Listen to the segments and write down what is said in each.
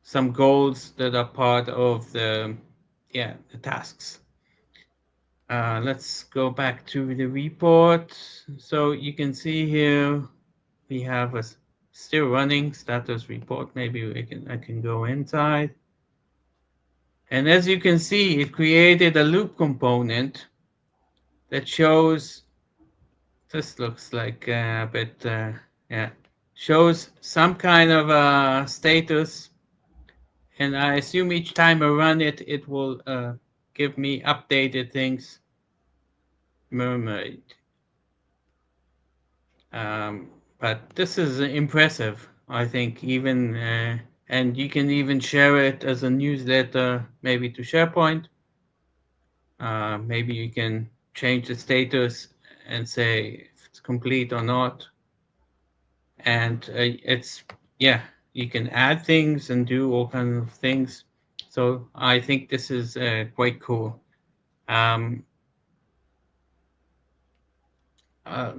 some goals that are part of the tasks. Let's go back to the report. So you can see here we have a still running status report. Maybe I can go inside. And as you can see, it created a loop component that shows, this looks like a bit, yeah, shows some kind of status. And I assume each time I run it, it will give me updated things. Mermaid. Um, but this is impressive, I think, even, and you can even share it as a newsletter, maybe to SharePoint. Maybe you can change the status and say if it's complete or not. And it's, yeah, you can add things and do all kinds of things. So I think this is quite cool. The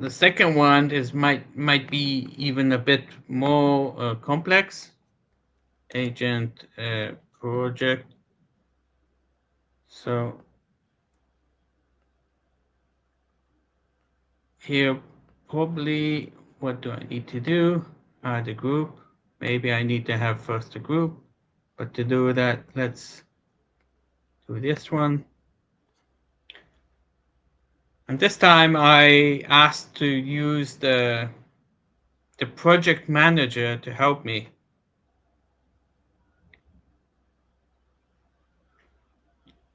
second one is might be even a bit more complex. Agent project. So here probably what do I need to do? Add a group. Maybe I need to have first a group, but to do that, let's do this one. And this time I asked to use the project manager to help me.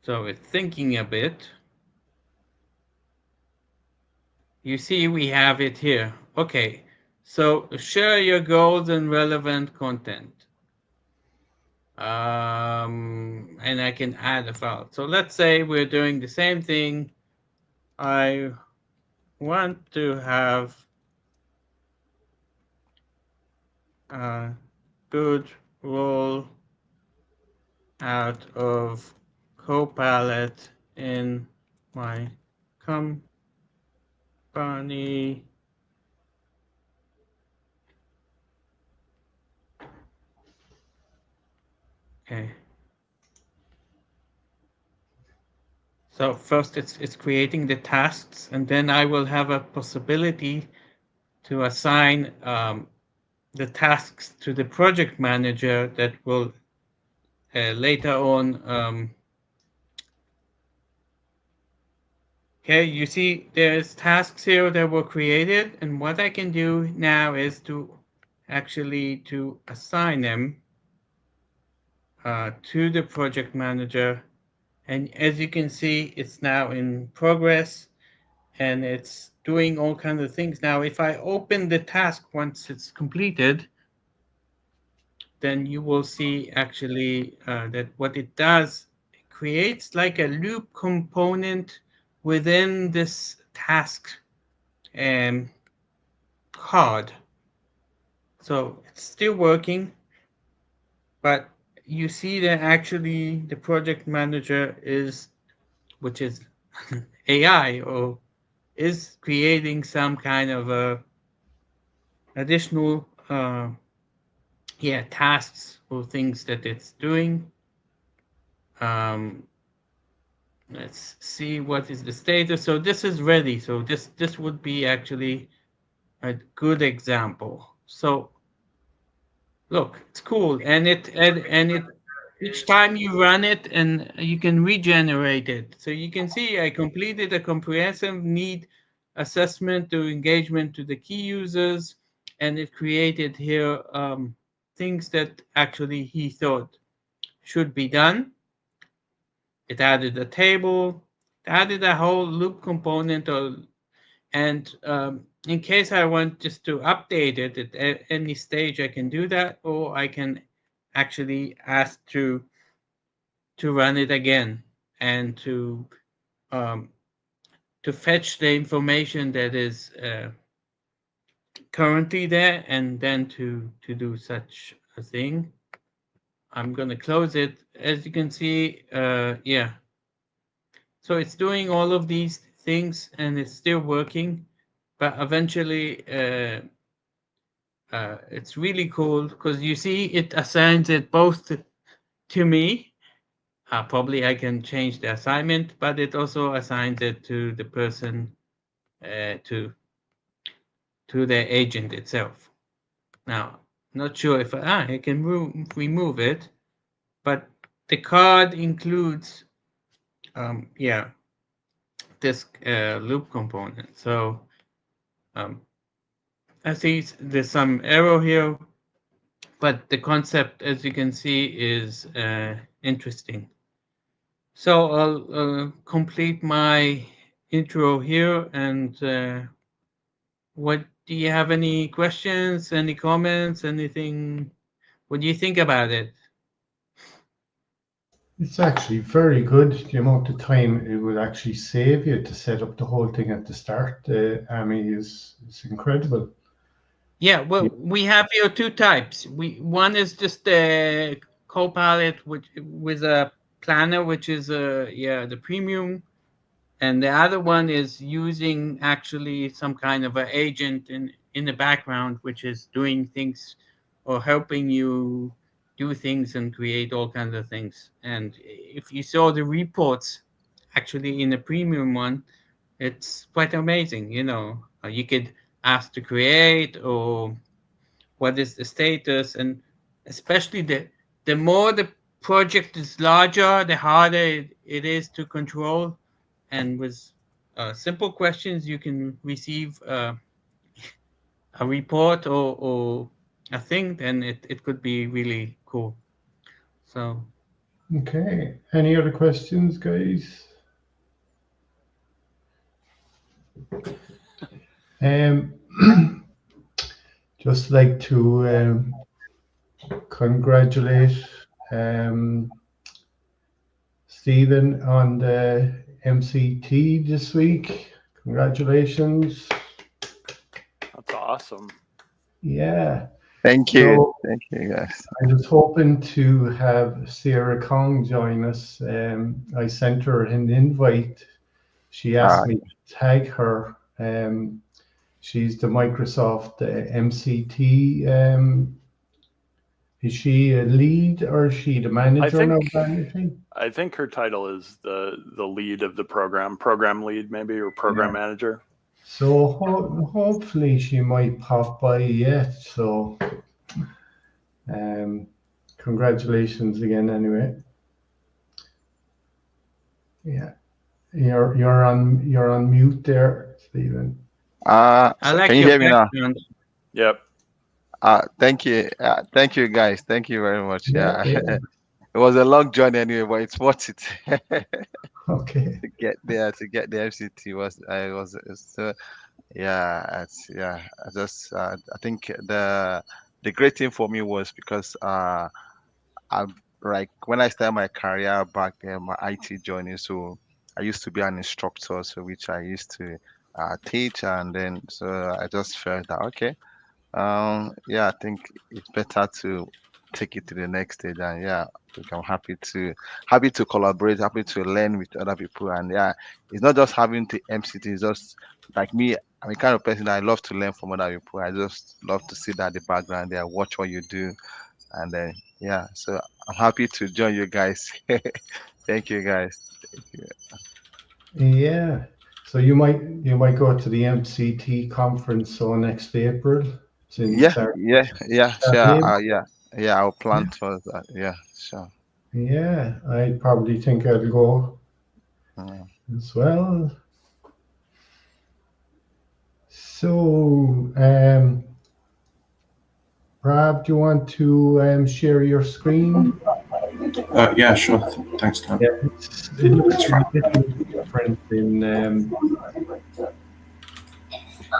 So it's thinking a bit. You see, we have it here. Okay, so share your goals and relevant content. And I can add a file. So let's say we're doing the same thing. I want to have a good roll out of Copilot in my company. Okay. So first it's creating the tasks, and then I will have a possibility to assign the tasks to the project manager that will later on. Okay, you see there's tasks here that were created, and what I can do now is to actually to assign them to the project manager. And as you can see, it's now in progress and it's doing all kinds of things. Now, if I open the task once it's completed, then you will see actually that what it does, it creates like a loop component within this task card. So it's still working, but you see that actually the project manager is, which is AI, or is creating some kind of a additional tasks or things that it's doing. Let's see what is the status. So this is ready. So this would be actually a good example. So look, it's cool, and it each time you run it, and you can regenerate it. So you can see I completed a comprehensive need assessment to engagement to the key users, and it created here things that actually he thought should be done. It added a table, it added a whole loop component, and in case I want just to update it at any stage, I can do that, or I can actually ask to run it again and to fetch the information that is currently there, and then to do such a thing. I'm going to close it. As you can see, yeah. So it's doing all of these things and it's still working, but eventually It's really cool because you see it assigns it both to me. Probably I can change the assignment, but it also assigns it to the person, uh, to to the agent itself. Now, not sure if I can remove it, but the card includes yeah, this loop component. So um, I see there's some error here, but the concept, as you can see, is interesting. So I'll complete my intro here. And what do you have any questions, any comments, anything? What do you think about it? It's actually very good. The amount of time it would actually save you to set up the whole thing at the start, Amy, is incredible. Yeah, well, we have here two types. One is just a Copilot, which with a planner, which is yeah, the premium, and the other one is using actually some kind of an agent in the background, which is doing things or helping you do things and create all kinds of things. And if you saw the reports actually in the premium one, it's quite amazing. You could ask to create or what is the status, and especially the more the project is larger, the harder it is to control. And with simple questions, you can receive a report or a thing, then it could be really cool. So Okay. Any other questions, guys? Um, just like to congratulate Stephen on the MCT this week. Congratulations. That's awesome. Yeah. Thank you. So Thank you, guys. I was hoping to have Sarah Kong join us. I sent her an invite. She asked me to tag her. She's the Microsoft MCT. Is she a lead or is she the manager now? I think her title is the lead of the program lead maybe, or program manager. So hopefully she might pop by yet. So congratulations again anyway. Yeah. You're on mute there, Stephen. I like can you hear me now? Yep. Thank you. Thank you, guys. Thank you very much. Yeah. It was a long journey anyway, but it's worth it. Okay. To get there, to get the MCT I think the great thing for me was because I like when I started my career back then, my IT journey. So I used to be an instructor, so which I used to teach, and then so I just felt that okay, I think it's better to take it to the next stage, and I'm happy to collaborate, happy to learn with other people, and it's not just having the MCT, it's just like me. I'm the kind of person that I love to learn from other people. I just love to sit at the background there, watch what you do, and then so I'm happy to join you guys. Thank you, guys. Thank you. Yeah. So you might go to the MCT conference next April. Sure. I'll plan for that. Yeah, sure. Yeah, I probably think I'll go as well. So, Rob, do you want to share your screen? Yeah, sure. Thanks, Tom. Yeah, it looks a little different in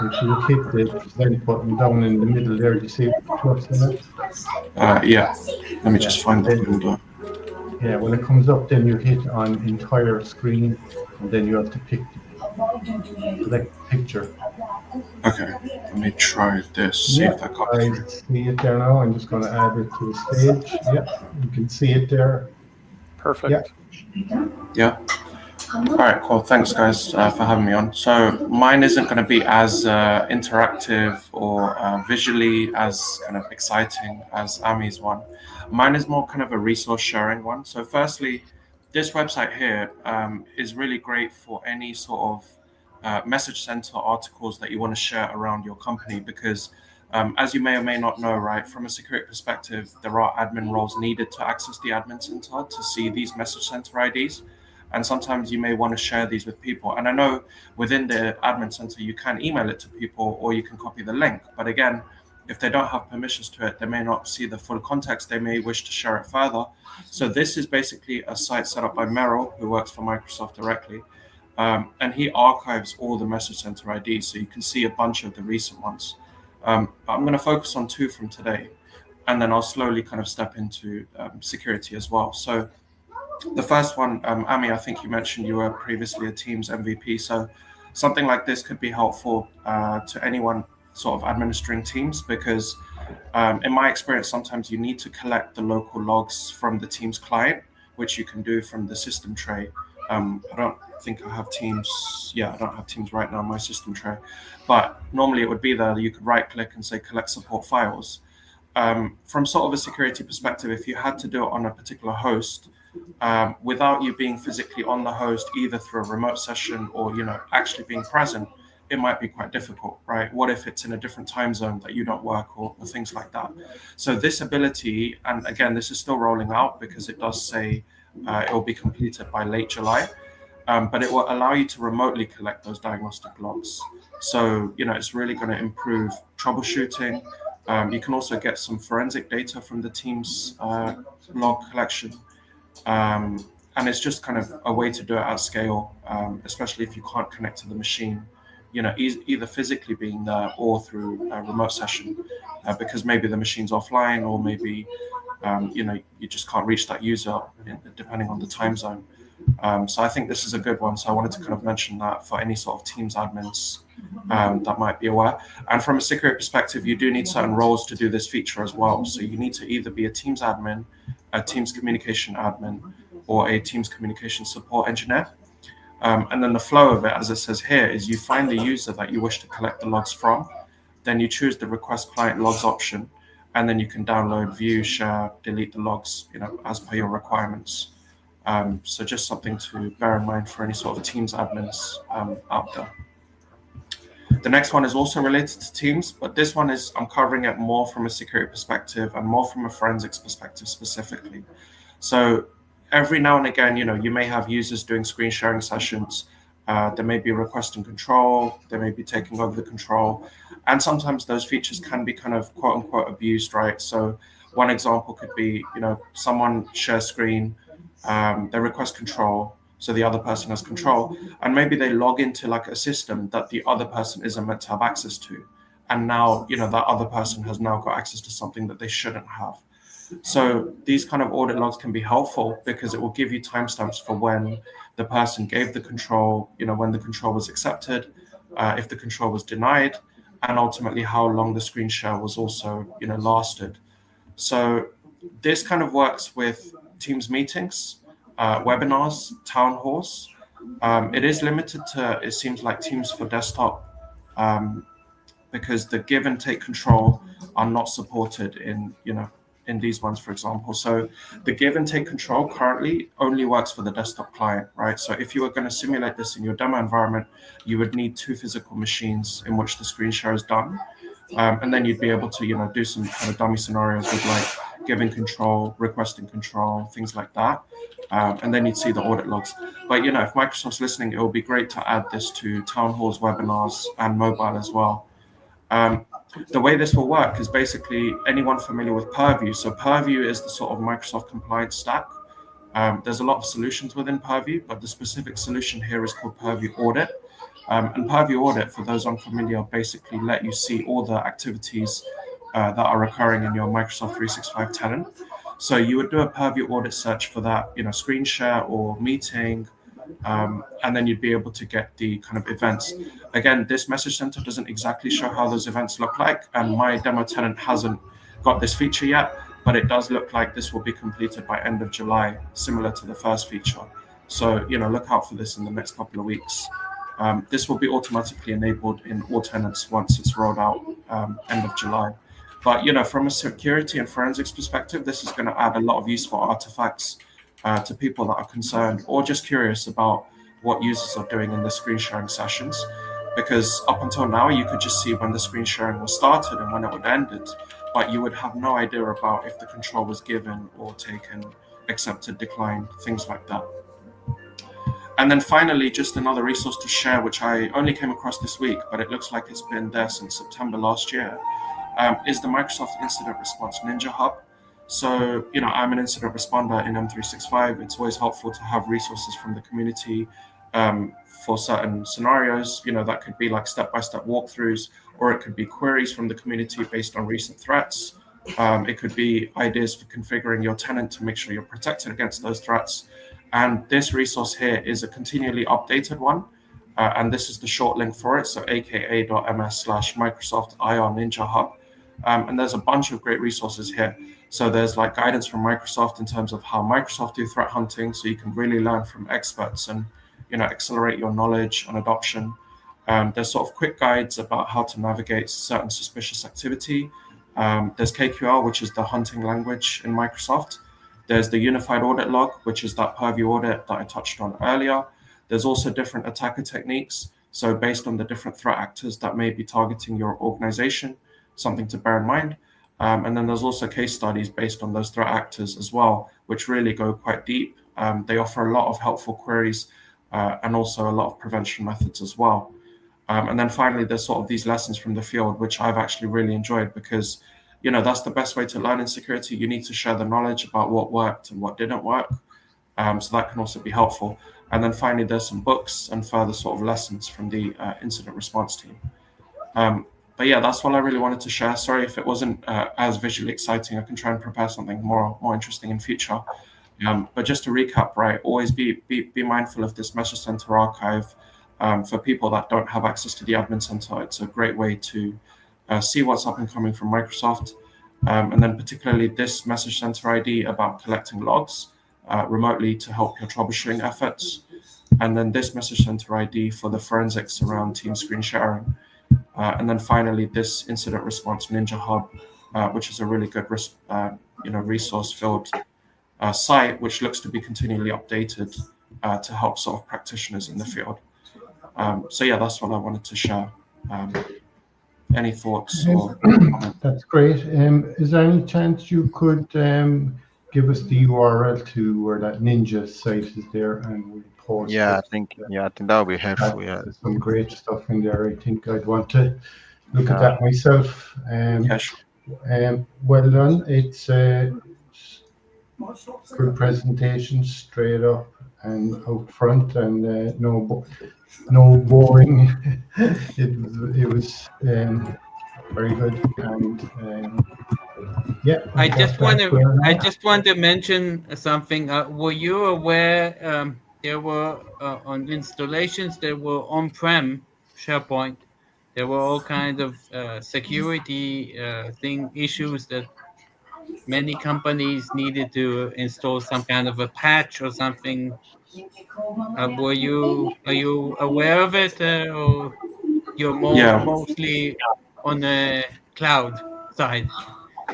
if you hit the present button down in the middle there, you see the plus in it? Yeah, let me just find the window. Yeah, when it comes up, then you hit on entire screen, and then you have to select picture. Okay, let me try this. See if that comes I through. see it there now. I'm just going to add it to the stage. Yeah, you can see it there. Perfect. Yeah. All right, cool. Thanks, guys, for having me on. So mine isn't going to be as interactive or visually as kind of exciting as Ami's one. Mine is more kind of a resource sharing one. So firstly, this website here is really great for any sort of message center articles that you want to share around your company because as you may or may not know, right, from a security perspective, there are admin roles needed to access the admin center to see these message center IDs. And sometimes you may want to share these with people. And I know within the admin center, you can email it to people or you can copy the link. But again, if they don't have permissions to it, they may not see the full context. They may wish to share it further. So this is basically a site set up by Merrill, who works for Microsoft directly. And he archives all the message center IDs. So you can see a bunch of the recent ones. But I'm going to focus on two from today. And then I'll slowly kind of step into security as well. So the first one, Ami, I think you mentioned you were previously a Teams MVP. So something like this could be helpful to anyone sort of administering Teams because in my experience, sometimes you need to collect the local logs from the Teams client, which you can do from the system tray. I don't think I have Teams. Yeah, I don't have Teams right now on my system tray. But normally it would be there. You could right click and say collect support files. From sort of a security perspective, if you had to do it on a particular host, without you being physically on the host, either through a remote session or actually being present, it might be quite difficult, right? What if it's in a different time zone that you don't work or things like that? So this ability, and again, this is still rolling out because it does say it will be completed by late July, but it will allow you to remotely collect those diagnostic logs. So it's really going to improve troubleshooting. You can also get some forensic data from the Teams log collection. And it's just kind of a way to do it at scale, especially if you can't connect to the machine, either physically being there or through a remote session, because maybe the machine's offline or maybe, you just can't reach that user depending on the time zone. So I think this is a good one. So I wanted to kind of mention that for any sort of Teams admins that might be aware. And from a security perspective, you do need certain roles to do this feature as well. So you need to either be a Teams admin, a Teams communication admin, or a Teams communication support engineer. And then the flow of it, as it says here, is you find the user that you wish to collect the logs from, then you choose the request client logs option, and then you can download, view, share, delete the logs, as per your requirements. So just something to bear in mind for any sort of Teams admins out there. The next one is also related to Teams, but this one I'm covering it more from a security perspective and more from a forensics perspective specifically. So every now and again, you may have users doing screen sharing sessions. They may be requesting control. They may be taking over the control. And sometimes those features can be kind of quote unquote abused, right? So one example could be, someone shares screen, they request control. So the other person has control, and maybe they log into like a system that the other person isn't meant to have access to. And now, that other person has now got access to something that they shouldn't have. So these kind of audit logs can be helpful because it will give you timestamps for when the person gave the control, when the control was accepted, if the control was denied, and ultimately how long the screen share was also, lasted. So this kind of works with Teams meetings, webinars, town halls. It is limited to, it seems like Teams for desktop, because the give and take control are not supported in these ones, for example. So the give and take control currently only works for the desktop client, right? So if you were going to simulate this in your demo environment, you would need 2 physical machines in which the screen share is done. And then you'd be able to, do some kind of dummy scenarios with like giving control, requesting control, things like that. And then you'd see the audit logs. But, if Microsoft's listening, it would be great to add this to town halls, webinars, and mobile as well. The way this will work is basically anyone familiar with Purview. So Purview is the sort of Microsoft compliance stack. There's a lot of solutions within Purview, but the specific solution here is called Purview Audit. And Purview Audit, for those unfamiliar, basically let you see all the activities that are occurring in your Microsoft 365 tenant. So you would do a Purview Audit search for that, screen share or meeting, and then you'd be able to get the kind of events. Again, this message center doesn't exactly show how those events look like, and my demo tenant hasn't got this feature yet, but it does look like this will be completed by end of July, similar to the first feature. So, look out for this in the next couple of weeks. This will be automatically enabled in all tenants once it's rolled out end of July. But, from a security and forensics perspective, this is going to add a lot of useful artifacts to people that are concerned or just curious about what users are doing in the screen sharing sessions. Because up until now, you could just see when the screen sharing was started and when it would end it, but you would have no idea about if the control was given or taken, accepted, declined, things like that. And then finally, just another resource to share, which I only came across this week, but it looks like it's been there since September last year, is the Microsoft Incident Response Ninja Hub. So, I'm an incident responder in M365. It's always helpful to have resources from the community for certain scenarios. That could be like step-by-step walkthroughs, or it could be queries from the community based on recent threats. It could be ideas for configuring your tenant to make sure you're protected against those threats. And this resource here is a continually updated one. And this is the short link for it. So aka.ms/Microsoft IR Ninja Hub. And there's a bunch of great resources here. So there's like guidance from Microsoft in terms of how Microsoft do threat hunting. So you can really learn from experts and, accelerate your knowledge and adoption. There's sort of quick guides about how to navigate certain suspicious activity. There's KQL, which is the hunting language in Microsoft. There's the unified audit log, which is that purview audit that I touched on earlier. There's also different attacker techniques. So based on the different threat actors that may be targeting your organization, something to bear in mind. And then there's also case studies based on those threat actors as well, which really go quite deep. They offer a lot of helpful queries and also a lot of prevention methods as well. And then finally, there's sort of these lessons from the field, which I've actually really enjoyed because, that's the best way to learn in security. You need to share the knowledge about what worked and what didn't work. So that can also be helpful. And then finally, there's some books and further sort of lessons from the incident response team. But yeah, that's what I really wanted to share. Sorry if it wasn't as visually exciting. I can try and prepare something more interesting in future. But just to recap, right, always be mindful of this Message Center archive. For people that don't have access to the Admin Center, it's a great way to see what's up and coming from Microsoft. And then particularly this Message Center ID about collecting logs remotely to help your troubleshooting efforts. And then this Message Center ID for the forensics around team screen sharing. And then finally, this Incident Response Ninja Hub, which is a really good resource-filled site, which looks to be continually updated to help sort of practitioners in the field. So yeah, that's what I wanted to share. Any thoughts or comments? That's great. Is there any chance you could give us the URL to where that Ninja site is there, and we'll post Yeah, it? I think that would be helpful. Yeah. There's some great stuff in there. I think I'd want to look at Yeah. that myself. Yeah, sure. Well done. It's good presentation, straight up and out front, and no boring. It was very good, and yeah. I just want to mention something. Were you aware there were on installations there were on-prem SharePoint? There were all kinds of security issues that many companies needed to install some kind of a patch or something. Are you aware of it, or you're Yeah. mostly on the cloud side?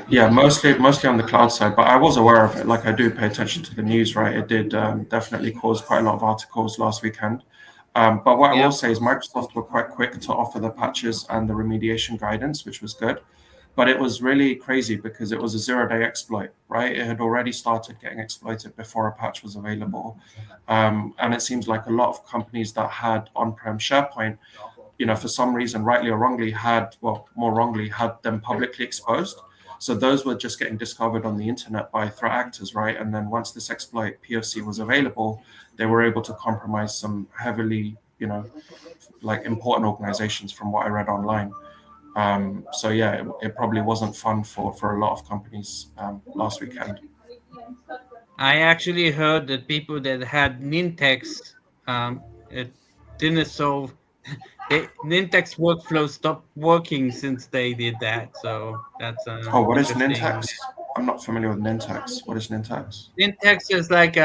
Yeah, mostly on the cloud side, but I was aware of it. Like I do pay attention to the news, right? It did definitely cause quite a lot of articles last weekend. But what I Yeah. will say is Microsoft were quite quick to offer the patches and the remediation guidance, which was good. But it was really crazy because it was a 0-day exploit, right? It had already started getting exploited before a patch was available. And it seems like a lot of companies that had on-prem SharePoint, for some reason, rightly or wrongly, more wrongly, had them publicly exposed. So those were just getting discovered on the internet by threat actors, right? And then once this exploit POC was available, they were able to compromise some heavily, like important organizations from what I read online. So yeah, it probably wasn't fun for a lot of companies last weekend. I actually heard that people that had Nintex, it didn't solve. Nintex workflow stopped working since they did that. So that's Oh, what is interesting. Nintex? I'm not familiar with Nintex. What is Nintex? Nintex is like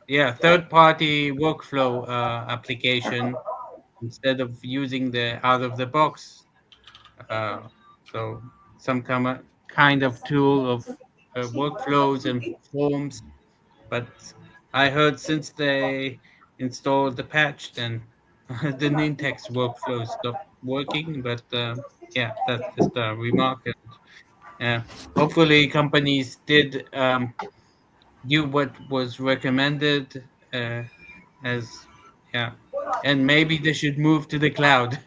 third-party workflow application instead of using the out-of-the-box. So some kind of tool of workflows and forms. But I heard since they installed the patch, then the Nintex workflow stopped working. But yeah, that's just a remark. And, hopefully, companies did do what was recommended as yeah, and maybe they should move to the cloud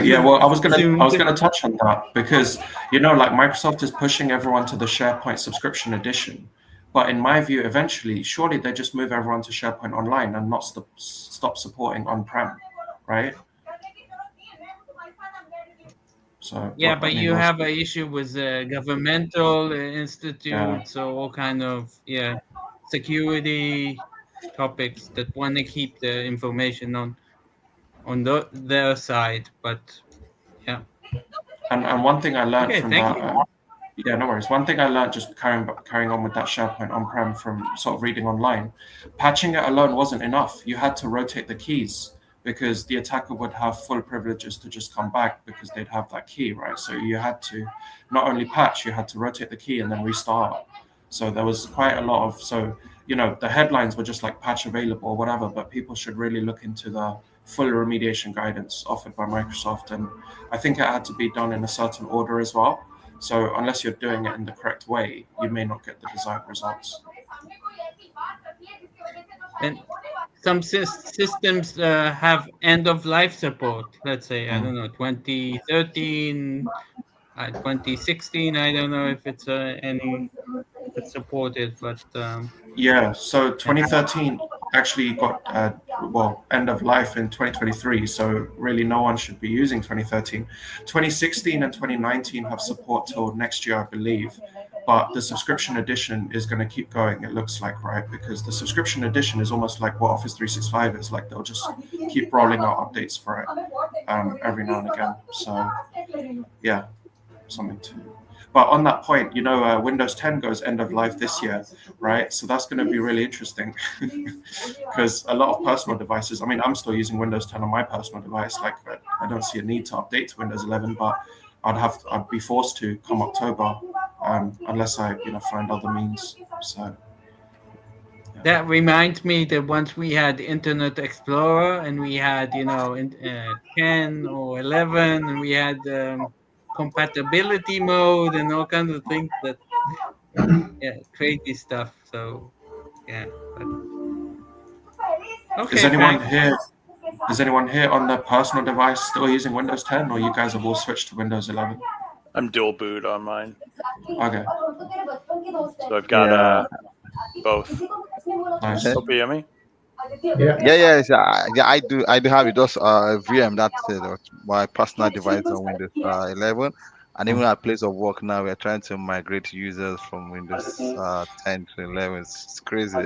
Yeah, well, I soon. was gonna touch on that because like Microsoft is pushing everyone to the SharePoint subscription edition, but in my view, eventually, surely they just move everyone to SharePoint Online and not stop supporting on-prem, right? So, Yeah, I but mean, you what's have an issue with governmental yeah, institutes, so all kind of security topics that want to keep the information on their side. But yeah, and one thing I learned okay, from thank that. you. Yeah, no worries. One thing I learned just carrying on with that SharePoint on-prem from sort of reading online, patching it alone wasn't enough. You had to rotate the keys because the attacker would have full privileges to just come back because they'd have that key, right? So you had to not only patch, you had to rotate the key and then restart. So there was quite a lot of the headlines were just like patch available or whatever, but people should really look into the full remediation guidance offered by Microsoft, and I think it had to be done in a certain order as well. So unless you're doing it in the correct way, you may not get the desired results. And some systems have end of life support. Let's say I Mm. don't know 2013, 2016. I don't know if it's any if it's supported, but Yeah, so yeah. 2013 actually got end of life in 2023. So really, no one should be using 2013. 2016 and 2019 have support till next year, I believe. But the subscription edition is going to keep going. It looks like, right? Because the subscription edition is almost like what Office 365 is. Like they'll just keep rolling out updates for it every now and again. So yeah, something to. But on that point, Windows 10 goes end of life this year, right? So that's going to be really interesting because a lot of personal devices. I mean, I'm still using Windows 10 on my personal device. Like, I don't see a need to update to Windows 11, but I'd be forced to come October, unless I find other means. So. Yeah. That reminds me that once we had Internet Explorer and we had 10 or 11 and we had compatibility mode and all kinds of things that crazy stuff. So yeah, but Is okay, anyone Frank. here? Is anyone here on the personal device still using Windows 10, or you guys have all switched to Windows 11? I'm dual boot on mine, Okay, so I've got both. nice. Yeah. Hope you hear me. Yeah. Yeah. I do have it. Just VM. That's my personal device on Windows 11, and even at place of work now, we're trying to migrate users from Windows 10 to 11. It's crazy.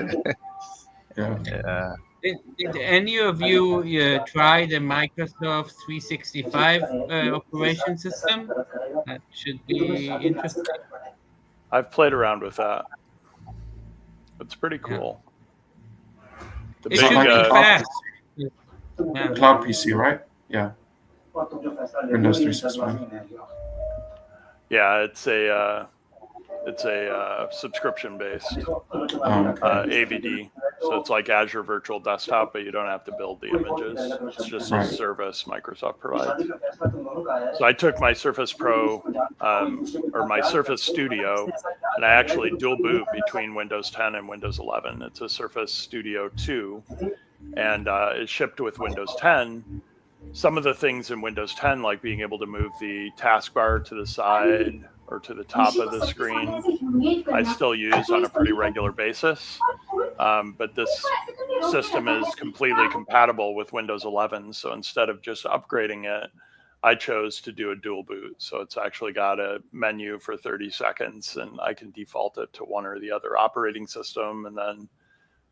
Yeah. Yeah. Did any of you try the Microsoft 365 operation system? That should be interesting. I've played around with that. It's pretty Yeah. cool. The It Is that big should be like fast. Yeah. cloud PC, right? Yeah. Windows 365. yeah, it's a subscription based Okay. AVD. So it's like Azure Virtual Desktop, but you don't have to build the images. It's just a Right. service Microsoft provides. So I took my Surface Pro or my Surface Studio, and I actually dual boot between Windows 10 and Windows 11. It's a Surface Studio 2, and it shipped with Windows 10. Some of the things in Windows 10, like being able to move the taskbar to the side or to the top of the screen, I still use on a pretty regular basis. But this system is completely compatible with Windows 11. So instead of just upgrading it, I chose to do a dual boot. So it's actually got a menu for 30 seconds, and I can default it to one or the other operating system and then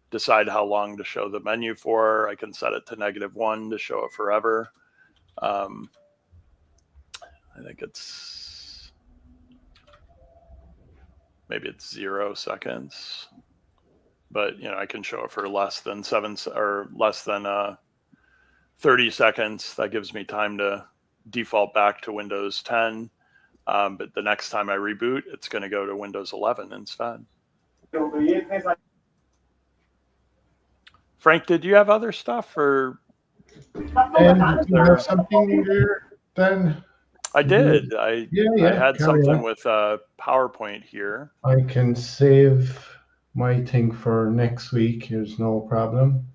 decide how long to show the menu for. I can set it to -1 to show it forever. I think maybe it's 0 seconds. but I can show it for less than 30 seconds. That gives me time to default back to Windows 10. But the next time I reboot, it's going to go to Windows 11 instead. Frank, did you have other stuff, or And do you have something there, Dan? I did. I had something on. with PowerPoint here. I can save my thing for next week. There's no problem.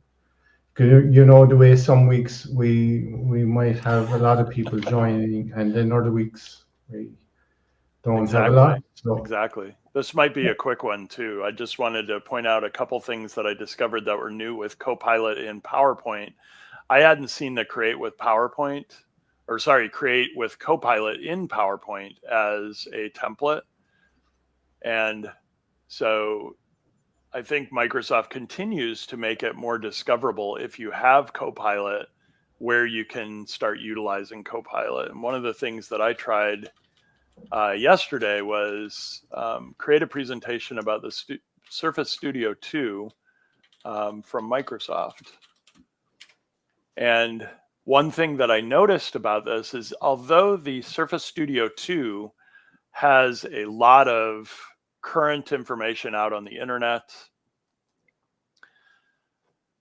The way some weeks we might have a lot of people joining, and then other weeks we don't have a lot. So. Exactly. This might be a quick one too. I just wanted to point out a couple things that I discovered that were new with Copilot in PowerPoint. I hadn't seen the create with Copilot in PowerPoint as a template. And so I think Microsoft continues to make it more discoverable if you have Copilot, where you can start utilizing Copilot. And one of the things that I tried yesterday was create a presentation about the Surface Studio 2 from Microsoft. And one thing that I noticed about this is, although the Surface Studio 2 has a lot of current information out on the internet,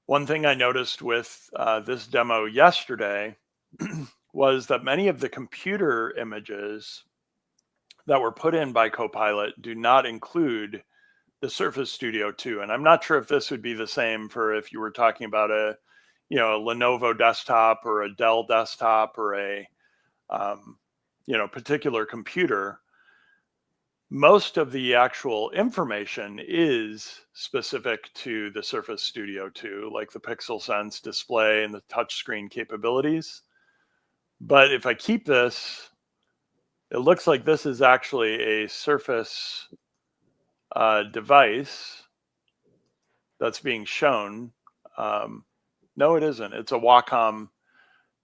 one thing I noticed with this demo yesterday was that many of the computer images that were put in by Copilot do not include the Surface Studio 2. And I'm not sure if this would be the same for if you were talking about a Lenovo desktop or a Dell desktop or a particular computer. Most of the actual information is specific to the Surface Studio 2, like the Pixel Sense display and the touchscreen capabilities. But if I keep this, it looks like this is actually a Surface device that's being shown. No, it isn't. It's a Wacom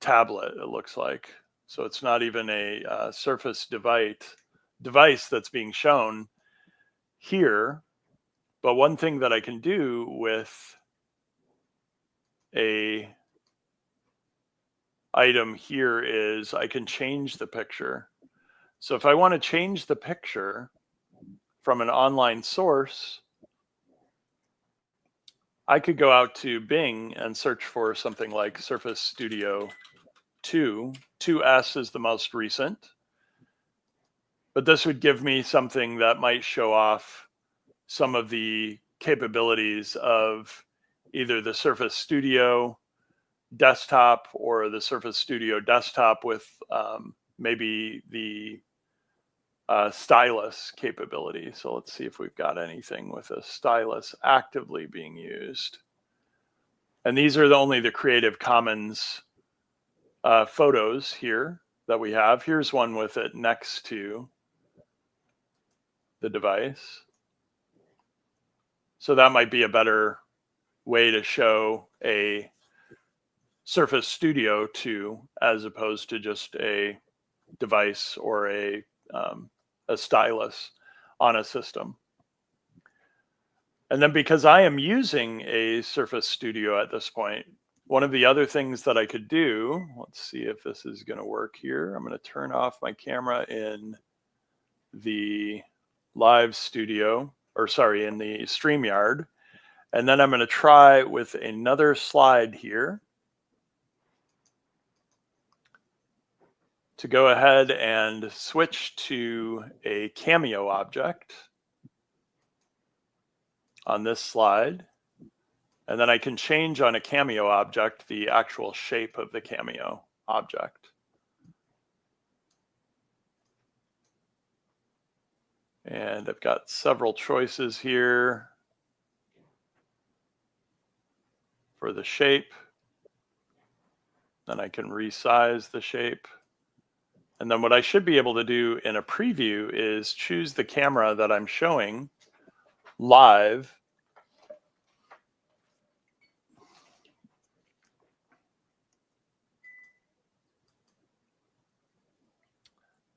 tablet, it looks like. So it's not even a Surface device that's being shown here. But one thing that I can do with a item here is I can change the picture. So if I want to change the picture from an online source, I could go out to Bing and search for something like Surface Studio 2. 2S is the most recent. But this would give me something that might show off some of the capabilities of either the Surface Studio desktop or the Surface Studio desktop with maybe the stylus capability. So let's see if we've got anything with a stylus actively being used. And these are only the Creative Commons photos here that we have. Here's one with it next to the device. So that might be a better way to show a Surface Studio 2 as opposed to just a device or a stylus on a system. And then because I am using a Surface Studio at this point, one of the other things that I could do, let's see if this is going to work here. I'm going to turn off my camera in the live studio, in the StreamYard. And then I'm going to try with another slide here to go ahead and switch to a cameo object on this slide. And then I can change on a cameo object the actual shape of the cameo object. And I've got several choices here for the shape. Then I can resize the shape. And then what I should be able to do in a preview is choose the camera that I'm showing live.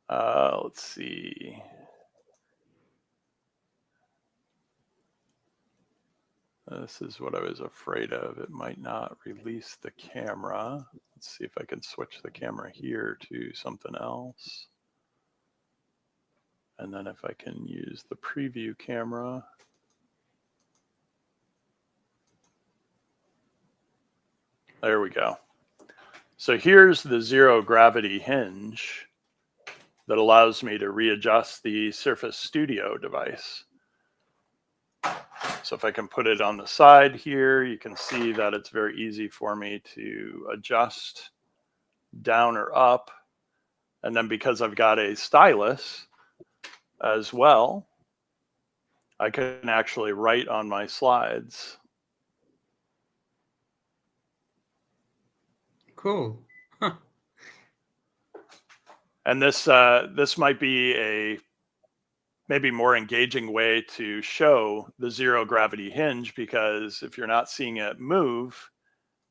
Let's see. This is what I was afraid of. It might not release the camera. Let's see if I can switch the camera here to something else. And then if I can use the preview camera. There we go. So here's the zero gravity hinge that allows me to readjust the Surface Studio device. So if I can put it on the side here, you can see that it's very easy for me to adjust down or up. And then because I've got a stylus as well, I can actually write on my slides. Cool. Huh. And this might be a maybe more engaging way to show the zero gravity hinge, because if you're not seeing it move,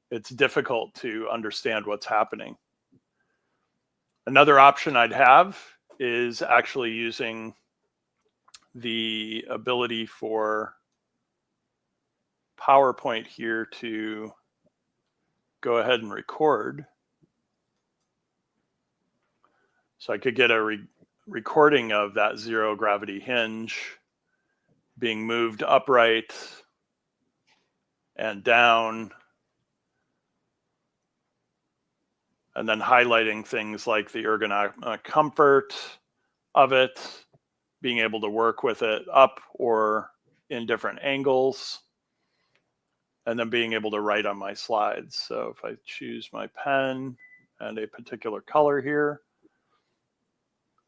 it's difficult to understand what's happening. Another option I'd have is actually using the ability for PowerPoint here to go ahead and record. So I could get a recording of that zero gravity hinge being moved upright and down, and then highlighting things like the ergonomic comfort of it, being able to work with it up or in different angles, and then being able to write on my slides. So if I choose my pen and a particular color here,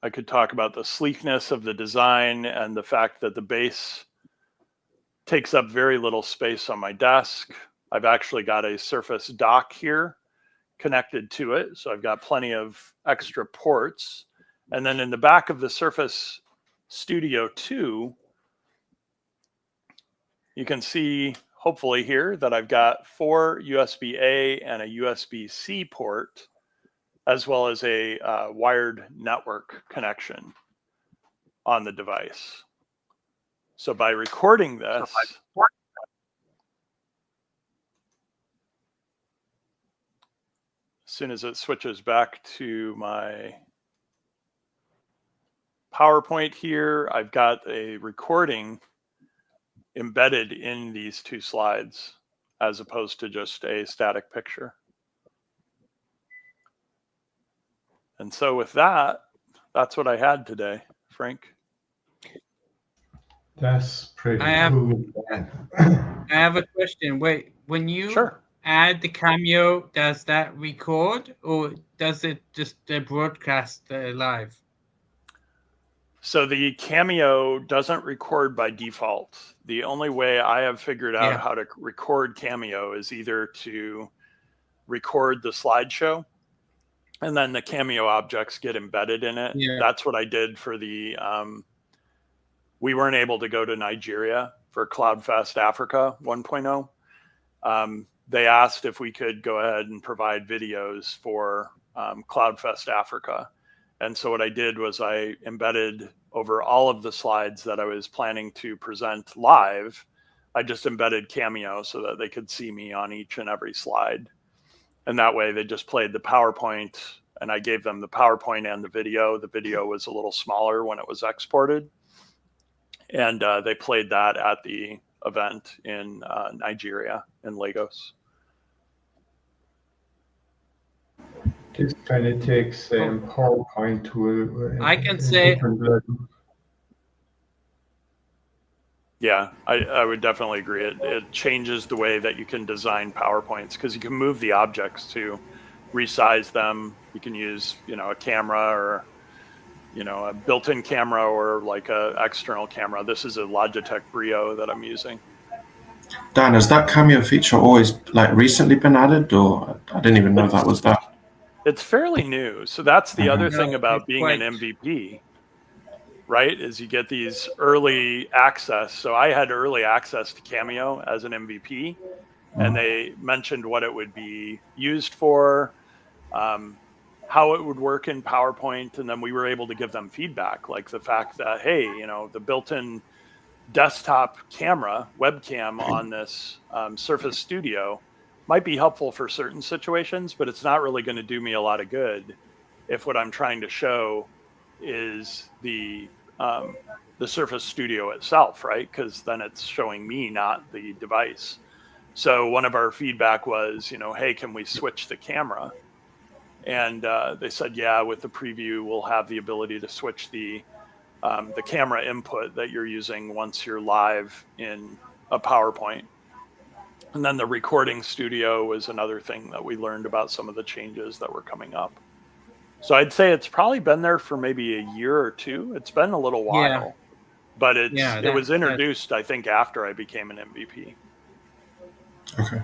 I could talk about the sleekness of the design and the fact that the base takes up very little space on my desk. I've actually got a Surface dock here connected to it, so I've got plenty of extra ports. And then in the back of the Surface Studio 2, you can see hopefully here that I've got 4 USB-A and a USB-C port, as well as a wired network connection on the device. So by recording this, as soon as it switches back to my PowerPoint here, I've got a recording embedded in these 2 slides, as opposed to just a static picture. And so with that, that's what I had today, Frank. That's pretty I have cool. I have a question. Wait, when you Sure. add the cameo, does that record or does it just broadcast live? So the Cameo doesn't record by default. The only way I have figured out how to record Cameo is either to record the slideshow and then the Cameo objects get embedded in it. Yeah. That's what I did for the, we weren't able to go to Nigeria for CloudFest Africa 1.0. They asked if we could go ahead and provide videos for CloudFest Africa. And so what I did was I embedded over all of the slides that I was planning to present live. I just embedded Cameo so that they could see me on each and every slide. And that way they just played the PowerPoint, and I gave them the PowerPoint and the video. The video was a little smaller when it was exported. And they played that at the event in Nigeria, in Lagos. This kind of takes PowerPoint to I can say, different level. Yeah, I would definitely agree. It changes the way that you can design PowerPoints, because you can move the objects to resize them. You can use, a camera or, a built-in camera or like a external camera. This is a Logitech Brio that I'm using. Dan, has that cameo feature always recently been added, or I didn't even know that was there? It's fairly new. So that's the other thing about it's being quite- an MVP, right? Is you get these early access. So I had early access to Cameo as an MVP, and they mentioned what it would be used for, how it would work in PowerPoint, and then we were able to give them feedback, like the fact that, hey, the built-in desktop camera, webcam on this Surface Studio might be helpful for certain situations, but it's not really going to do me a lot of good if what I'm trying to show is the Surface Studio itself, right? Because then it's showing me, not the device. So one of our feedback was, hey, can we switch the camera? And they said, yeah, with the preview, we'll have the ability to switch the camera input that you're using once you're live in a PowerPoint. And then the recording studio was another thing that we learned about some of the changes that were coming up. So I'd say it's probably been there for maybe a year or two. It's been a little while, but it was introduced, I think, after I became an MVP. Okay.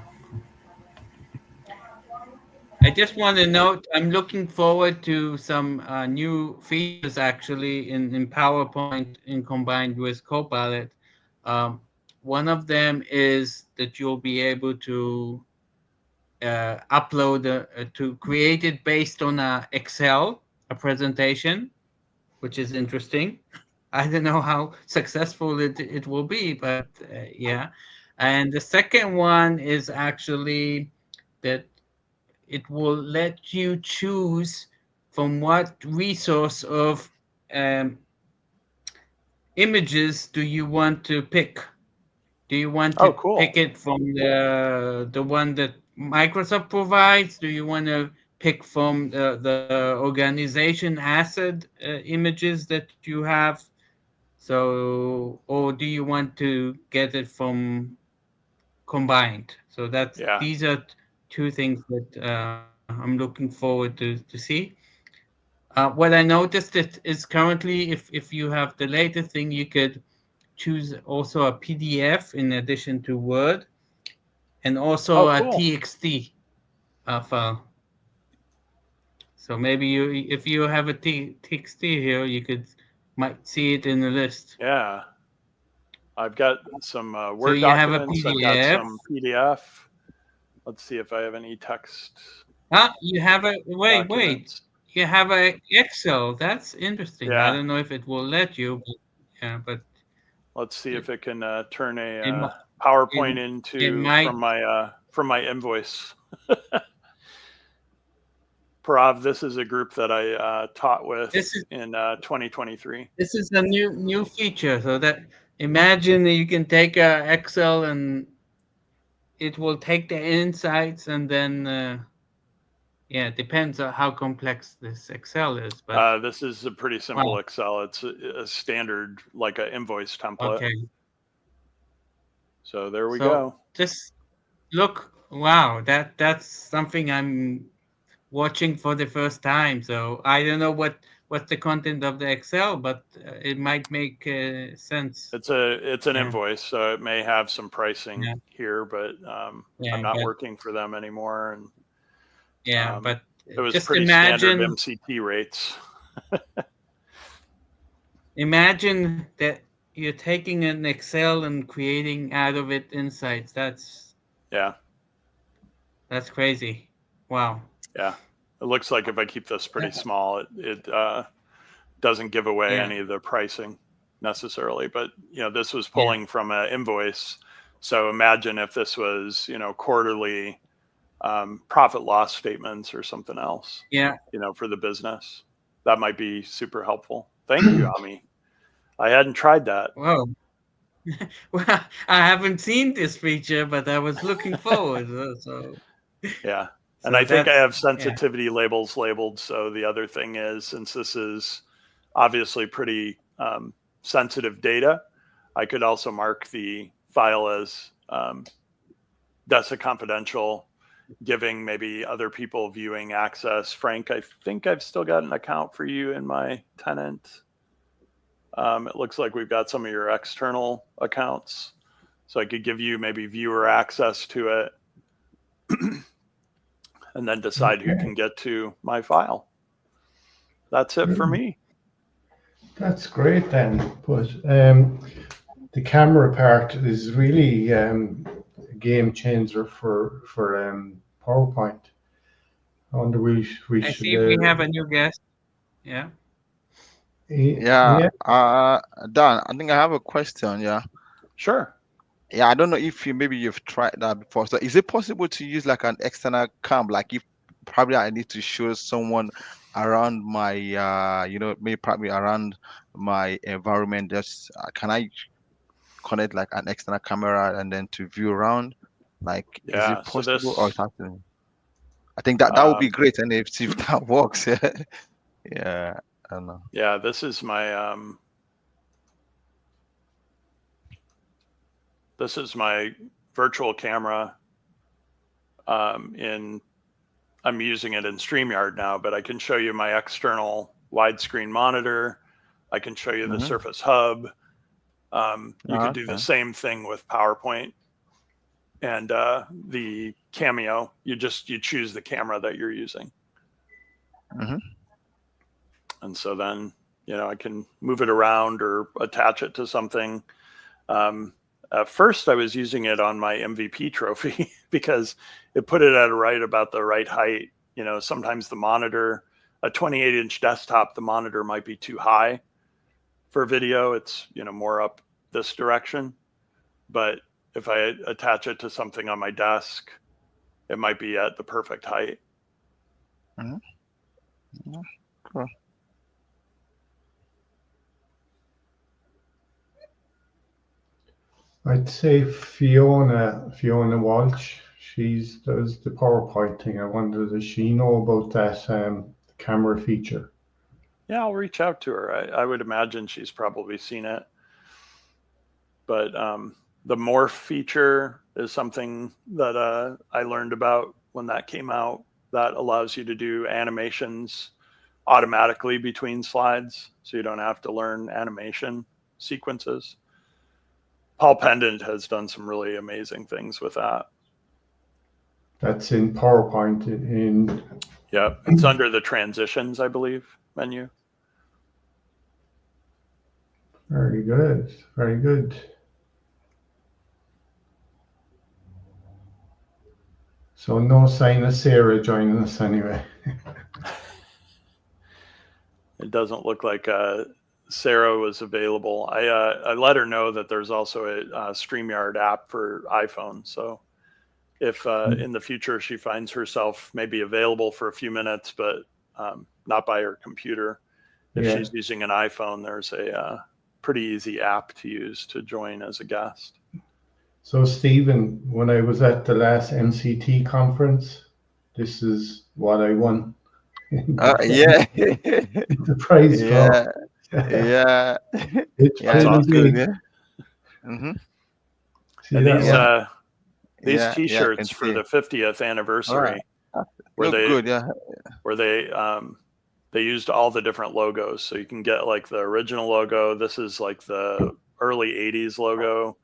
I just want to note, I'm looking forward to some new features actually in PowerPoint in combined with Copilot. One of them is that you'll be able to upload to create it based on Excel, a presentation, which is interesting. I don't know how successful it will be, but yeah. And the second one is actually that it will let you choose from what resource of um, images do you want to pick. Do you want to cool. pick it from the one that Microsoft provides? Do you want to pick from the organization asset images that you have? So, or do you want to get it from combined? So these are two things that I'm looking forward to see. What I noticed is currently, if you have the latest thing, you could choose also a PDF in addition to Word, and also a Cool. TXT file. So maybe if you have a TXT here, you might see it in the list. Yeah. I've got some Word so you have a documents. PDF. I've got some PDF. Let's see if I have any text. You have a wait. Documents. You have a Excel. That's interesting. Yeah. I don't know if it will let you, but yeah. But let's see if it can turn a mi- PowerPoint it into might. from my invoice. Parav, this is a group that I taught with in 2023. This is a new feature. So that imagine that you can take a Excel and it will take the insights and then yeah, it depends on how complex this Excel is. But this is a pretty simple Excel. It's a standard, like an invoice template. Okay. So there we go. Just look. Wow, that's something I'm watching for the first time. So I don't know what's the content of the Excel, but it might make sense. It's an invoice, so it may have some pricing here, but I'm not working for them anymore, and but it was just pretty standard MCT rates. Imagine that you're taking an Excel and creating out of it insights. That's crazy. Wow. Yeah, it looks like if I keep this pretty small, it doesn't give away any of the pricing necessarily. But this was pulling from an invoice. So imagine if this was quarterly profit loss statements or something else. For the business, that might be super helpful. Thank you, Ami. I hadn't tried that. Whoa. Well, I haven't seen this feature, but I was looking forward. Yeah. And I think I have sensitivity labels labeled. So the other thing is, since this is obviously pretty sensitive data, I could also mark the file as DESA confidential, giving maybe other people viewing access. Frank, I think I've still got an account for you in my tenant. It looks like we've got some of your external accounts. So I could give you maybe viewer access to it and then decide who can get to my file. That's it for me. That's great then. But the camera part is really a game changer for PowerPoint. I wonder we should. I see we have a new guest. Yeah. Dan, I think I have a question. Yeah. Sure. Yeah, I don't know if you've tried that before. So is it possible to use like an external cam? Like if probably I need to show someone around my maybe probably around my environment, just can I connect like an external camera and then to view around? Like, is it Yeah. So possible or this, something? I think that would be great, and if see if that works. Yeah, I don't know. yeah, this is my virtual camera. I'm using it in StreamYard now, but I can show you my external widescreen monitor. I can show you the Surface Hub. You could do the Okay. same thing with PowerPoint and the Cameo. You choose the camera that you're using. And so then, I can move it around or attach it to something. At first, I was using it on my MVP trophy because it put it at about the right height. Sometimes the monitor, a 28-inch desktop, the monitor might be too high for video. It's, more up this direction. But if I attach it to something on my desk, it might be at the perfect height. Cool. I'd say Fiona Walsh. She does the PowerPoint thing. I wonder, does she know about that camera feature? Yeah, I'll reach out to her. I would imagine she's probably seen it. But the morph feature is something that I learned about when that came out. That allows you to do animations automatically between slides, so you don't have to learn animation sequences. Paul Pendant has done some really amazing things with that. That's in PowerPoint. Yep, it's under the transitions, I believe, menu. Very good. Very good. So no sign of Sarah joining us anyway. It doesn't look like Sarah was available. I let her know that there's also a StreamYard app for iPhone. So if in the future she finds herself maybe available for a few minutes, but not by her computer, if she's using an iPhone, there's a pretty easy app to use to join as a guest. So Stephen, when I was at the last MCT conference, this is what I won. Yeah. The prize draw. Yeah. It's Yeah, pretty awesome. big. Yeah. See And that these Yeah, T-shirts for the 50th anniversary, where they used all the different logos, so you can get like the original logo. This is like the early 80s logo.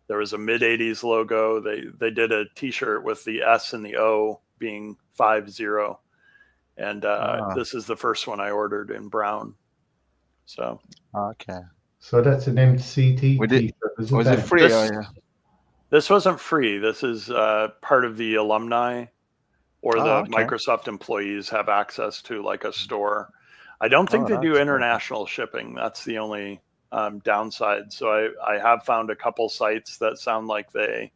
There was a mid 80s logo. They did a T-shirt with the S and the O being 50, and this is the first one I ordered in brown. So okay. So that's an MCT T-shirt. Was it free? This wasn't free. This is part of the alumni or the Microsoft employees have access to like a store. I don't think they do international shipping. That's the only downside. So I have found a couple sites that sound like they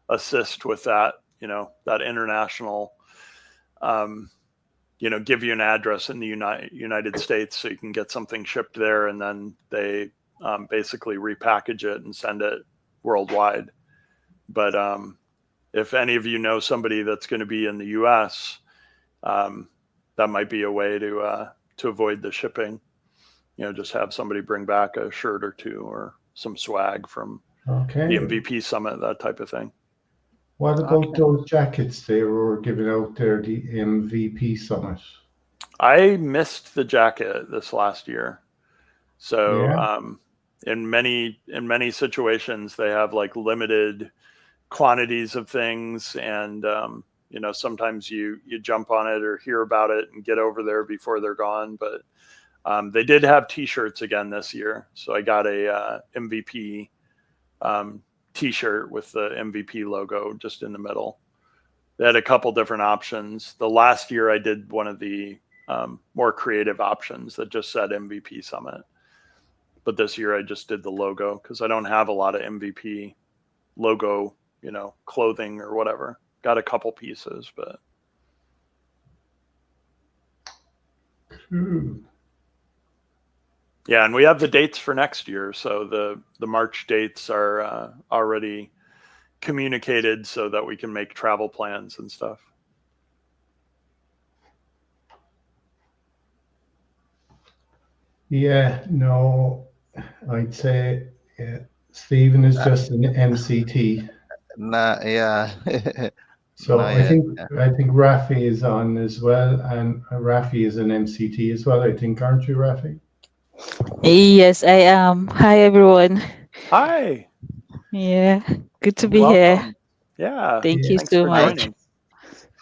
assist with that, that international, give you an address in the United States so you can get something shipped there, and then they basically repackage it and send it worldwide. But if any of you know somebody that's going to be in the U.S., that might be a way to avoid the shipping. Just have somebody bring back a shirt or two or some swag from the MVP Summit, that type of thing. What about those jackets they were giving out there, the MVP Summit? I missed the jacket this last year. So in many situations, they have like limited quantities of things, and sometimes you jump on it or hear about it and get over there before they're gone. But they did have T-shirts again this year, so I got a MVP T-shirt with the MVP logo just in the middle. They had a couple different options. The last year I did one of the more creative options that just said MVP Summit. but this year I just did the logo because I don't have a lot of MVP logo, clothing or whatever. Got a couple pieces, but. Yeah, and we have the dates for next year. So the March dates are already communicated so that we can make travel plans and stuff. Yeah, no, I'd say Stephen is just an MCT. Nah, yeah. So Not I yet. think Rafi is on as well, and Rafi is an MCT as well. I think, aren't you, Rafi? Yes, I am. Hi, everyone. Hi. Yeah, good to be here. Welcome. Yeah. Thank Yeah. you Thanks so for much. joining.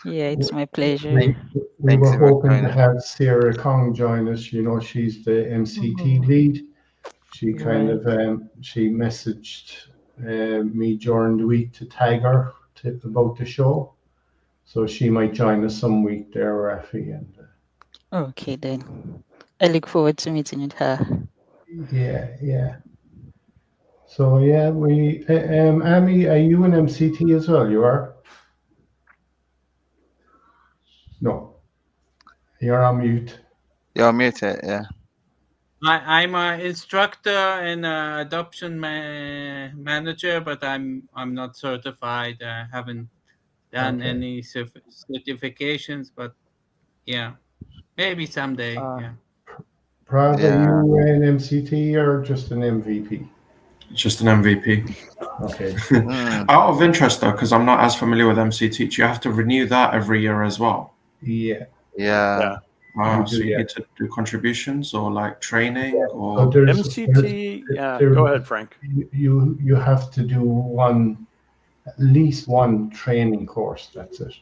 Yeah, it's my pleasure. We Thanks were for hoping to joining. have Sarah Kong join us. She's the MCT lead. She kind of she messaged me during the week to tag her about the show, so she might join us some week there, Rafi. And Okay, then. I look forward to meeting with her. yeah. So yeah, Amy, are you an MCT as well? You are? No, you're on mute. You're muted, yeah. I'm an instructor and adoption manager, but I'm not certified. I haven't done Okay. any certifications, but yeah, maybe someday. Yeah. Prav, are Yeah. you an MCT or just an MVP? Just an MVP. Okay. Out of interest, though, because I'm not as familiar with MCT, do you have to renew that every year as well? Yeah. Yeah. Wow, You do, so you yeah. need to do contributions or like training So or MCT, yeah. Go ahead, Frank. You have to do at least one training course. That's it.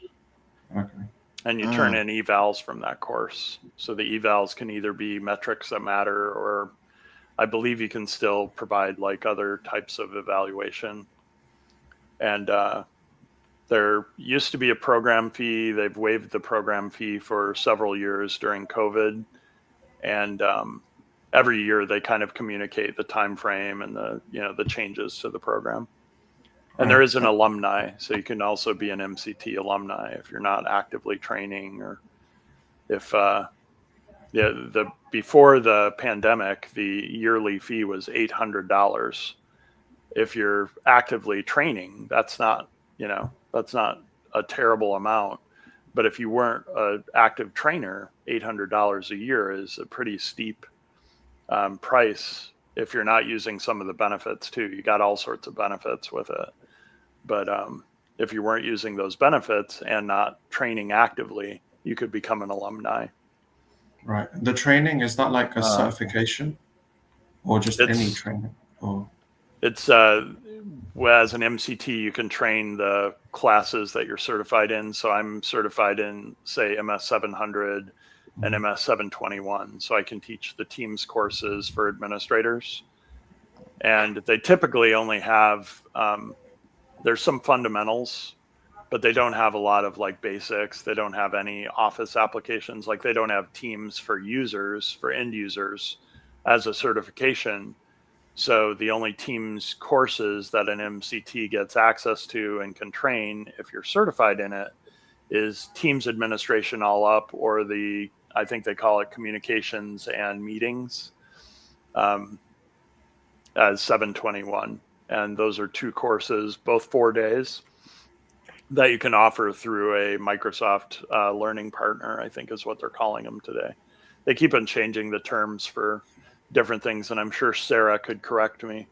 okay. And you turn in evals from that course. So the evals can either be metrics that matter, or I believe you can still provide like other types of evaluation. And there used to be a program fee. They've waived the program fee for several years during COVID. And every year they kind of communicate the time frame and the changes to the program. And there is an alumni, so you can also be an MCT alumni if you're not actively training, or if before the pandemic, the yearly fee was $800. If you're actively training, that's not a terrible amount. But if you weren't an active trainer, $800 a year is a pretty steep price. If you're not using some of the benefits too, you got all sorts of benefits with it. But if you weren't using those benefits and not training actively, you could become an alumni. Right. The training, is that like a certification or just any training? Or it's as an MCT, you can train the classes that you're certified in. So I'm certified in, say, MS 700 and MS 721. So I can teach the Teams courses for administrators. And they typically only have there's some fundamentals, but they don't have a lot of like basics. They don't have any Office applications. Like they don't have Teams for users, for end users as a certification. So the only Teams courses that an MCT gets access to and can train if you're certified in it is Teams administration all up, or I think they call it communications and meetings as 721. And those are 2 courses, both 4 days, that you can offer through a Microsoft learning partner, I think is what they're calling them today. They keep on changing the terms for different things, and I'm sure Sarah could correct me.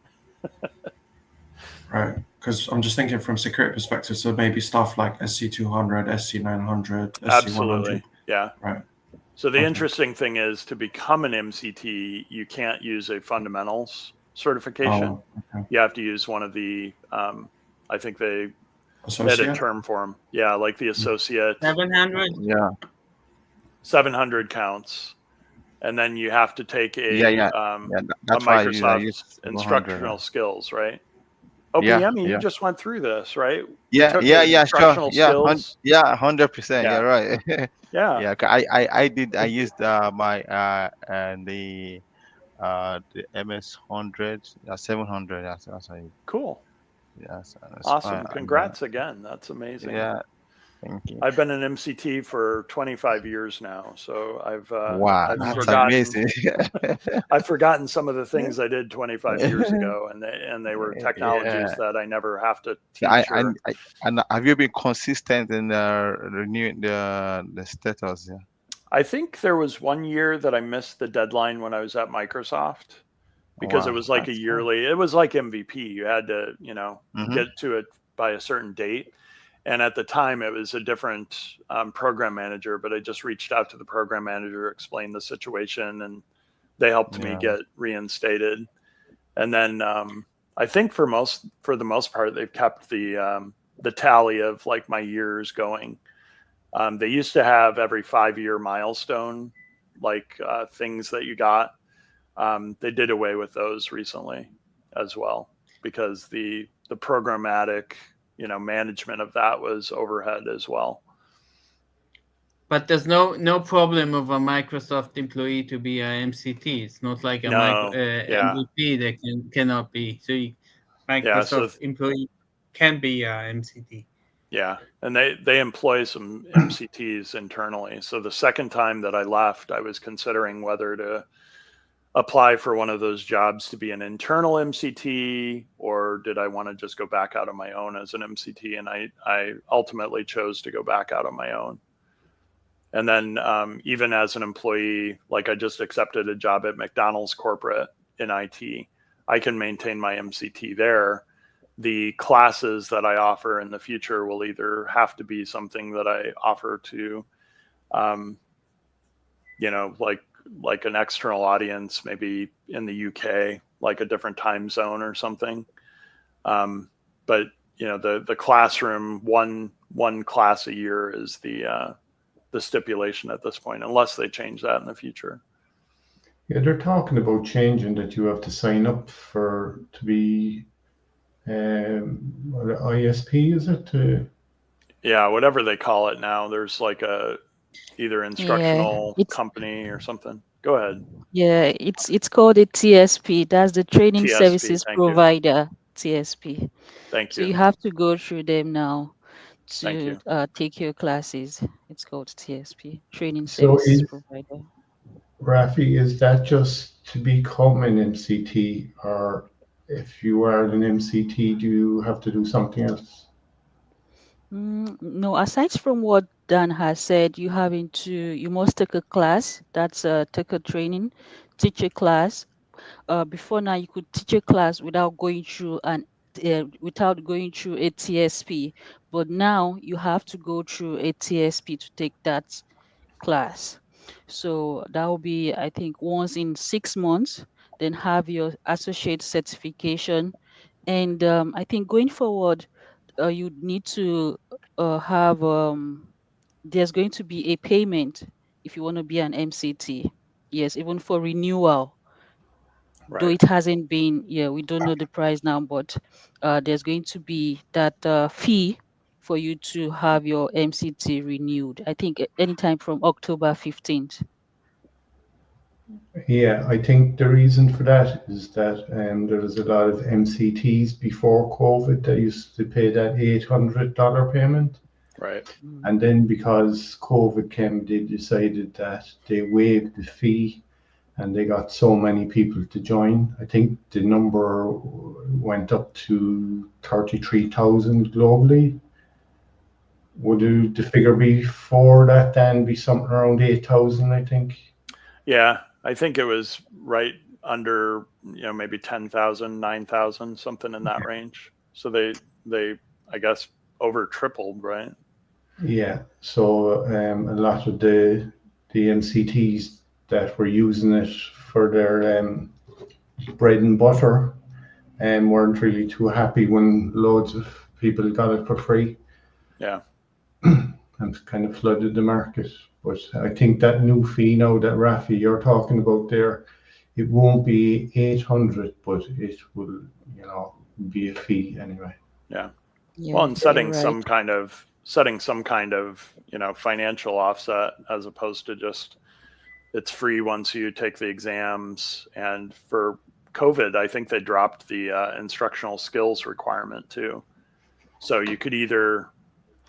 right, because I'm just thinking from security perspective, so maybe stuff like SC200, SC900, SC100. Absolutely, yeah. Right. So the interesting thing is, to become an MCT, you can't use a fundamentals certification. You have to use one of the, I think they had a term for them. Yeah, like the associate. 700? Yeah. 700 counts. And then you have to take a Microsoft instructional skills, right? Oh, BME, you just went through this, right? Yeah, sure. Skills. 100%. Yeah. You're right. Yeah. Yeah, I used my the the MS 100, 700. That's how Cool. yes, that's Awesome. fine. Congrats again. That's amazing. Yeah, thank you. I've been an MCT for 25 years now, so Wow, I've that's forgotten amazing. I've forgotten some of the things I did 25 years ago, and they were technologies Yeah. that I never have to I, teach I, or. I, and have you been consistent in renewing the status? Yeah. I think there was one year that I missed the deadline when I was at Microsoft because it Wow, was like a that's fine. yearly. It was like MVP. You had to, Mm-hmm. get to it by a certain date. And at the time, it was a different program manager, but I just reached out to the program manager, explained the situation, and they helped me Yeah. get reinstated. And then I think for the most part, they've kept the tally of like my years going. They used to have every 5-year milestone, like things that you got. They did away with those recently as well because the programmatic management of that was overhead as well. But there's no problem of a Microsoft employee to be a MCT. It's not like a No, yeah, MVP that cannot be. So yeah. So Microsoft employee can be a MCT. yeah, and they employ some MCTs internally. So the second time that I left, I was considering whether to apply for one of those jobs to be an internal MCT, or did I want to just go back out on my own as an MCT? And I ultimately chose to go back out on my own. And then even as an employee, like I just accepted a job at McDonald's corporate in IT, I can maintain my MCT there. The classes that I offer in the future will either have to be something that I offer to, like an external audience, maybe in the UK, like a different time zone or something. But the classroom, one class a year is the stipulation at this point, unless they change that in the future. Yeah, they're talking about changing that you have to sign up to be ISP, is it? Yeah, whatever they call it now. There's like either Yeah, instructional it's company or something. Go ahead. yeah, it's called a TSP. That's the Training TSP. Services Thank you. Provider, TSP. Thank So you. you have to go through them now Thank to you. take your classes. It's called TSP, Training So Service Provider. Rafi, is that just to become an MCT, or if you are an MCT, do you have to do something else? No, aside from what Dan has said, you must take a class. That's take a training, teach a class. Before now, you could teach a class without going through a TSP, but now you have to go through a TSP to take that class. So that will be, I think, once in 6 months. Then have your associate certification, and I think going forward, you need to have there's going to be a payment if you want to be an MCT. Yes, even for renewal, though Right. it hasn't been, yeah, we don't know the price now, but there's going to be that fee for you to have your MCT renewed. I think anytime from October 15th. Yeah, I think the reason for that is that there was a lot of MCTs before COVID that used to pay that $800 payment. Right. And then because COVID came, they decided that they waived the fee and they got so many people to join. I think the number went up to 33,000 globally. Would the figure before that then be something around 8,000, I think? Yeah, I think it was right under, maybe 10,000, 9,000, something in that range. So they I guess over tripled, right? Yeah, so a lot of the MCTs that were using it for their bread and butter weren't really too happy when loads of people got it for free Yeah. and kind of flooded the market. But I think that new fee now that Rafi you're talking about there, it won't be 800, but it will, be a fee anyway. Yeah. Yeah, Well, and you're right. setting some kind of financial offset as opposed to just it's free once you take the exams. And for COVID, I think they dropped the instructional skills requirement too. So you could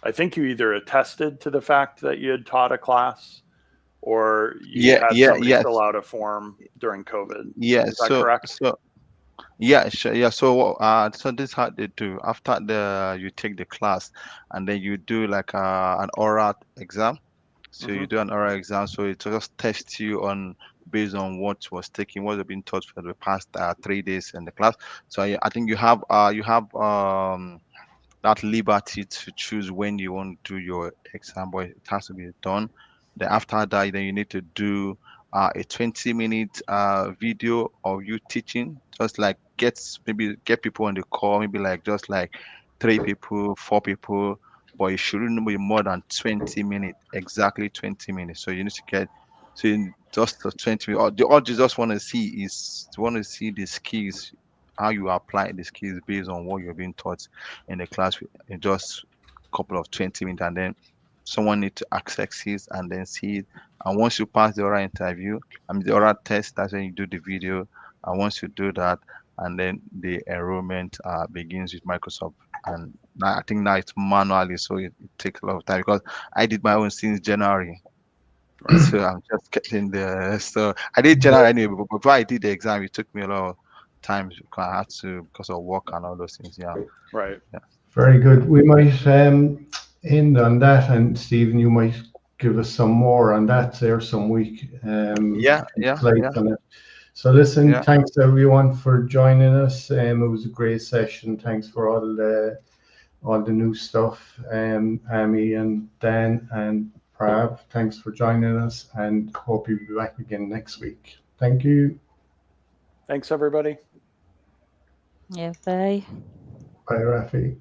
I think you either attested to the fact that you had taught a class, or you had somebody fill out a form during COVID. Yeah. Is that correct? Yeah, sure. Yeah. So, so this is how they do. After you take the class, and then you do like an oral exam. So you do an oral exam. So it just tests you on based on what was taken, what you've been taught for the past 3 days in the class. So I think you have that liberty to choose when you want to do your exam, but it has to be done. Then after that, then you need to do a 20-minute video of you teaching, just like maybe get people on the call, maybe like just like 3 people, 4 people, but it shouldn't be more than 20 minutes, exactly 20 minutes. So you need to get just the 20 minutes. All you just want to see is the skills, how you apply the skills based on what you're being taught in the class in just a couple of 20 minutes, and then someone need to access it and then see it. And once you pass the oral interview, the oral test, that's when you do the video. And once you do that, and then the enrollment begins with Microsoft. And now, I think now it's manually, so it takes a lot of time, because I did my own since January. So I'm just getting the. So I did January anyway, but before I did the exam, it took me a lot of time because I had to, because of work and all those things. Yeah. Right. Yeah. Very good. We might end on that, and Stephen, you might give us some more on that there some week. Slides on it. So listen, thanks everyone for joining us. It was a great session. Thanks for all the new stuff. Amy and Dan and Prav, thanks for joining us, and hope you'll be back again next week. Thank you. Thanks, everybody. Yeah, bye. Bye, Rafi.